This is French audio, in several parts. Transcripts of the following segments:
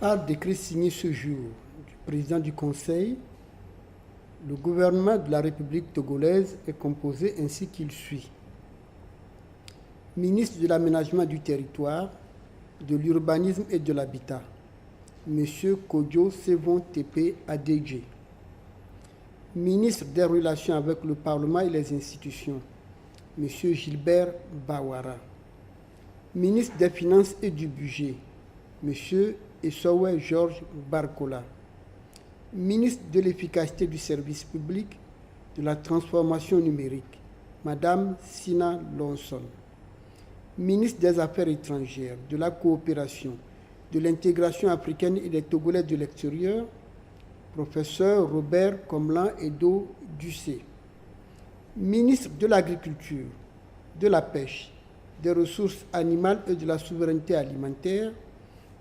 Par décret signé ce jour du président du Conseil, le gouvernement de la République togolaise est composé ainsi qu'il suit. Ministre de l'Aménagement du Territoire, de l'Urbanisme et de l'Habitat, M. Kodjo Sevon Tepe Adedje. Ministre des Relations avec le Parlement et les institutions, M. Gilbert Bawara. Ministre des Finances et du Budget, M. Essowe Georges Barkola. Ministre de l'Efficacité du Service public, de la Transformation numérique, Mme Sina Lonson. Ministre des Affaires étrangères, de la Coopération, de l'Intégration africaine et des Togolais de l'extérieur, Professeur Robert Komlan Edo Ducé. Ministre de l'Agriculture, de la Pêche, des Ressources animales et de la Souveraineté alimentaire,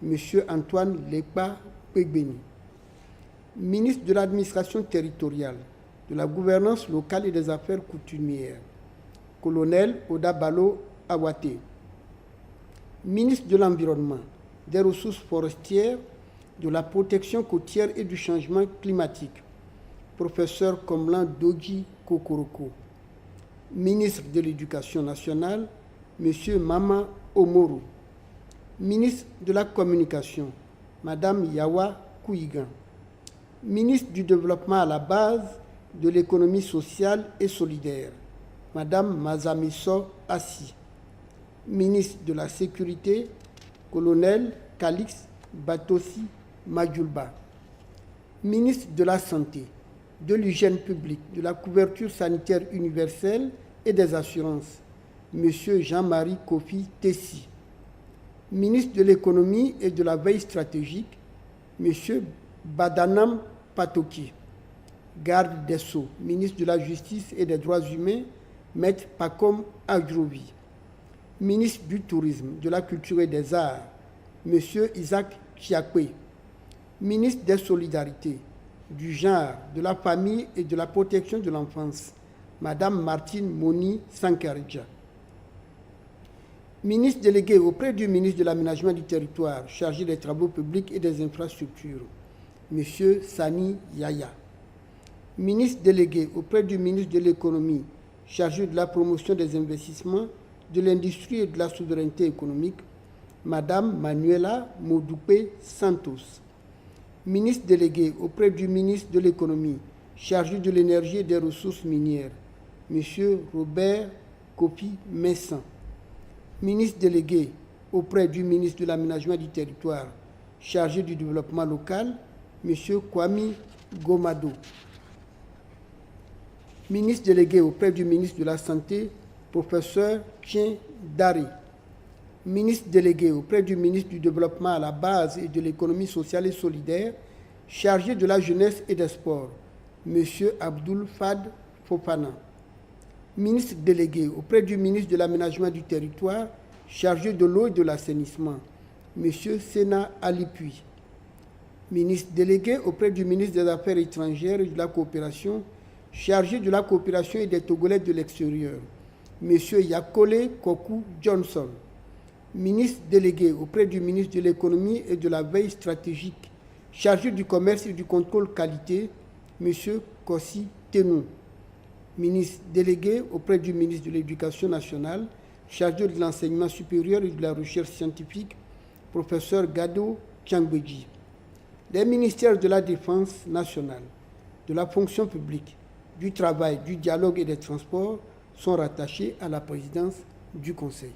M. Antoine Lekpa Pegbeni. Ministre de l'Administration territoriale, de la Gouvernance locale et des Affaires coutumières, Colonel Odabalo Awate. Ministre de l'Environnement, des Ressources forestières, de la Protection côtière et du Changement climatique, Professeur Komlan Doji Kokoroko. Ministre de l'Éducation nationale, M. Mama Omoru. Ministre de la Communication, Mme Yawa Kouigan. Ministre du Développement à la base de l'économie sociale et solidaire, Mme Mazamiso Assi. Ministre de la Sécurité, Colonel Calix Batosi Majulba. Ministre de la Santé, de l'Hygiène publique, de la couverture sanitaire universelle et des assurances, M. Jean-Marie Kofi Tessi. Ministre de l'Économie et de la Veille stratégique, M. Badanam Patoki. Garde des Sceaux, ministre de la Justice et des Droits humains, M. Pakom Adjovi. Ministre du Tourisme, de la Culture et des Arts, M. Isaac Chiakwe. Ministre des Solidarités, du Genre, de la Famille et de la Protection de l'Enfance, Mme Martine Moni Sankaridja. Ministre délégué auprès du ministre de l'Aménagement du Territoire, chargé des Travaux publics et des Infrastructures, M. Sani Yaya. Ministre délégué auprès du ministre de l'Économie, chargé de la promotion des investissements, de l'industrie et de la souveraineté économique, Mme Manuela Modupe Santos. Ministre délégué auprès du ministre de l'Économie, chargé de l'énergie et des ressources minières, M. Robert Kofi Messan. Ministre délégué auprès du ministre de l'Aménagement du Territoire, chargé du développement local, M. Kwame Gomado. Ministre délégué auprès du ministre de la Santé, Professeur Tien Dari. Ministre délégué auprès du ministre du Développement à la base et de l'économie sociale et solidaire, chargé de la jeunesse et des sports, M. Abdoul Fad Fofana. Ministre délégué auprès du ministre de l'Aménagement du Territoire, chargé de l'eau et de l'assainissement, M. Sena Alipui. Ministre délégué auprès du ministre des Affaires étrangères et de la coopération, chargé de la coopération et des Togolais de l'extérieur, M. Yakole Koku Johnson. Ministre délégué auprès du ministre de l'Économie et de la Veille stratégique, chargé du commerce et du contrôle qualité, M. Kossi Tenou. Ministre délégué auprès du ministre de l'Éducation nationale, chargé de l'enseignement supérieur et de la recherche scientifique, Professeur Gado Tchangbeji. Les ministères de la Défense nationale, de la fonction publique, du travail, du dialogue et des transports sont rattachés à la présidence du Conseil.